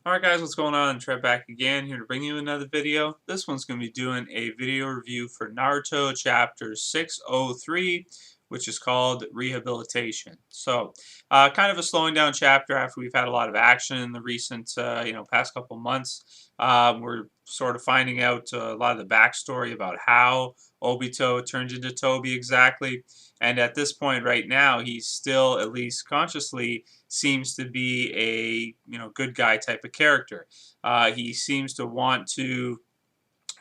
Alright guys, what's going on? Trev back again, here to bring you another video. This one's going to be doing a video review for Naruto Chapter 603, which is called Rehabilitation. So, kind of a slowing down chapter after we've had a lot of action in the recent, past couple months. We're sort of finding out a lot of the backstory about how Obito turned into Tobi exactly. And at this point right now, he's still, at least consciously, seems to be a good guy type of character. He seems to want to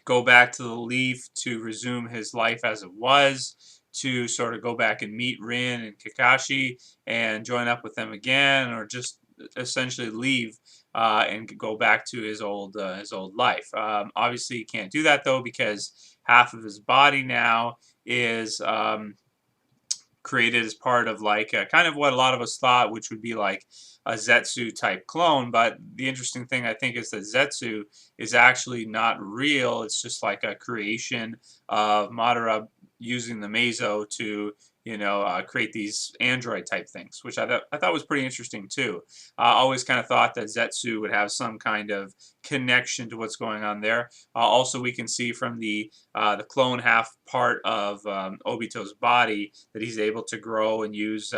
go back to the Leaf to resume his life as it was, to sort of go back and meet Rin and Kakashi and join up with them again, or just essentially leave and go back to his old life. Obviously, he can't do that though because half of his body now is created as part of like kind of what a lot of us thought, which would be like a Zetsu type clone. But the interesting thing I think is that Zetsu is actually not real. It's just like a creation of Madara using the Meso to create these android type things, which I thought was pretty interesting too. I always kind of thought that Zetsu would have some kind of connection to what's going on there. Also, we can see from the clone half part of Obito's body that he's able to grow and use.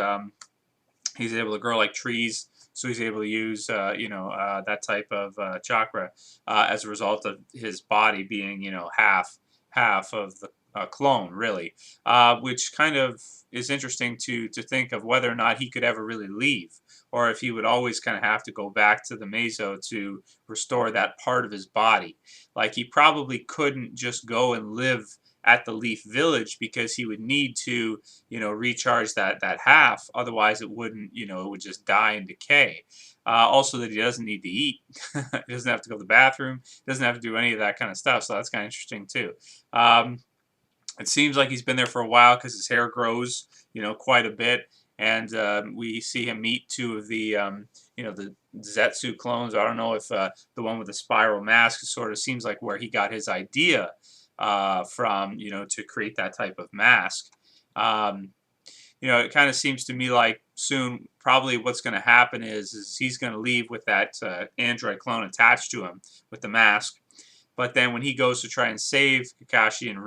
He's able to grow like trees, so he's able to use that type of chakra as a result of his body being half of the clone, really, which kind of is interesting to think of whether or not he could ever really leave, or if he would always kind of have to go back to the Meso to restore that part of his body. Like, he probably couldn't just go and live at the Leaf Village because he would need to, recharge that half. Otherwise, it wouldn't, it would just die and decay. Also, that he doesn't need to eat. He doesn't have to go to the bathroom. Doesn't have to do any of that kind of stuff. So that's kind of interesting too. It seems like he's been there for a while because his hair grows, quite a bit. And we see him meet two of the, the Zetsu clones. I don't know if the one with the spiral mask sort of seems like where he got his idea from, to create that type of mask. It kind of seems to me like soon probably what's going to happen is he's going to leave with that android clone attached to him with the mask. But then when he goes to try and save Kakashi and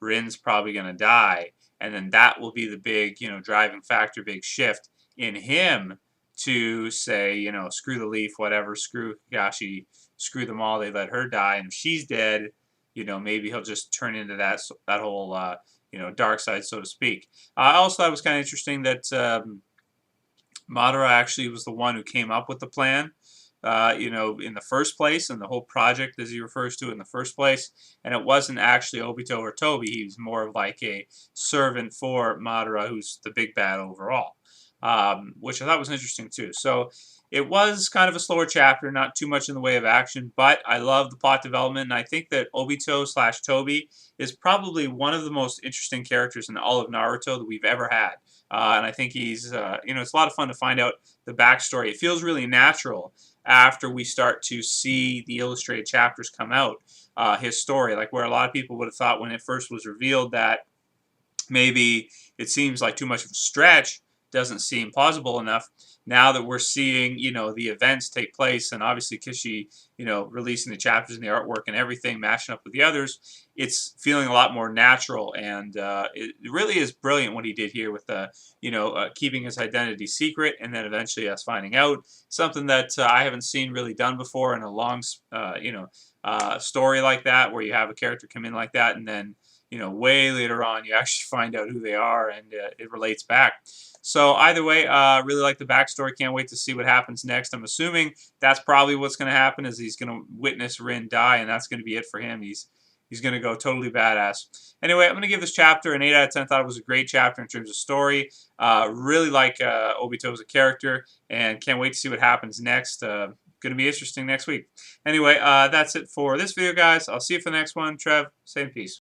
Rin's probably going to die. And then that will be the big, driving factor, big shift in him to say, screw the Leaf, whatever, screw Kakashi, screw them all, they let her die. And if she's dead, maybe he'll just turn into that whole, dark side, so to speak. I also thought it was kind of interesting that Madara actually was the one who came up with the plan, in the first place, and the whole project, as he refers to it, in the first place. And it wasn't actually Obito or Tobi. He was more of like a servant for Madara, who's the big bad overall, which I thought was interesting too. So it was kind of a slower chapter, not too much in the way of action, but I love the plot development, and I think that Obito/Tobi is probably one of the most interesting characters in all of Naruto that we've ever had. And I think he's, it's a lot of fun to find out the backstory. It feels really natural after we start to see the illustrated chapters come out, his story, like where a lot of people would have thought when it first was revealed that maybe it seems like too much of a stretch, doesn't seem plausible enough. Now that we're seeing, the events take place, and obviously Kishi, releasing the chapters and the artwork and everything, matching up with the others, it's feeling a lot more natural, and it really is brilliant what he did here with keeping his identity secret, and then eventually us finding out. Something that I haven't seen really done before in a long, story like that, where you have a character come in like that, and then way later on, you actually find out who they are, and it relates back. So either way, really like the backstory. Can't wait to see what happens next. I'm assuming that's probably what's going to happen, is he's going to witness Rin die, and that's going to be it for him. He's going to go totally badass. Anyway, I'm going to give this chapter an 8 out of 10. I thought it was a great chapter in terms of story. Really like Obito as a character, and can't wait to see what happens next. Going to be interesting next week. Anyway, that's it for this video, guys. I'll see you for the next one. Trev, say peace.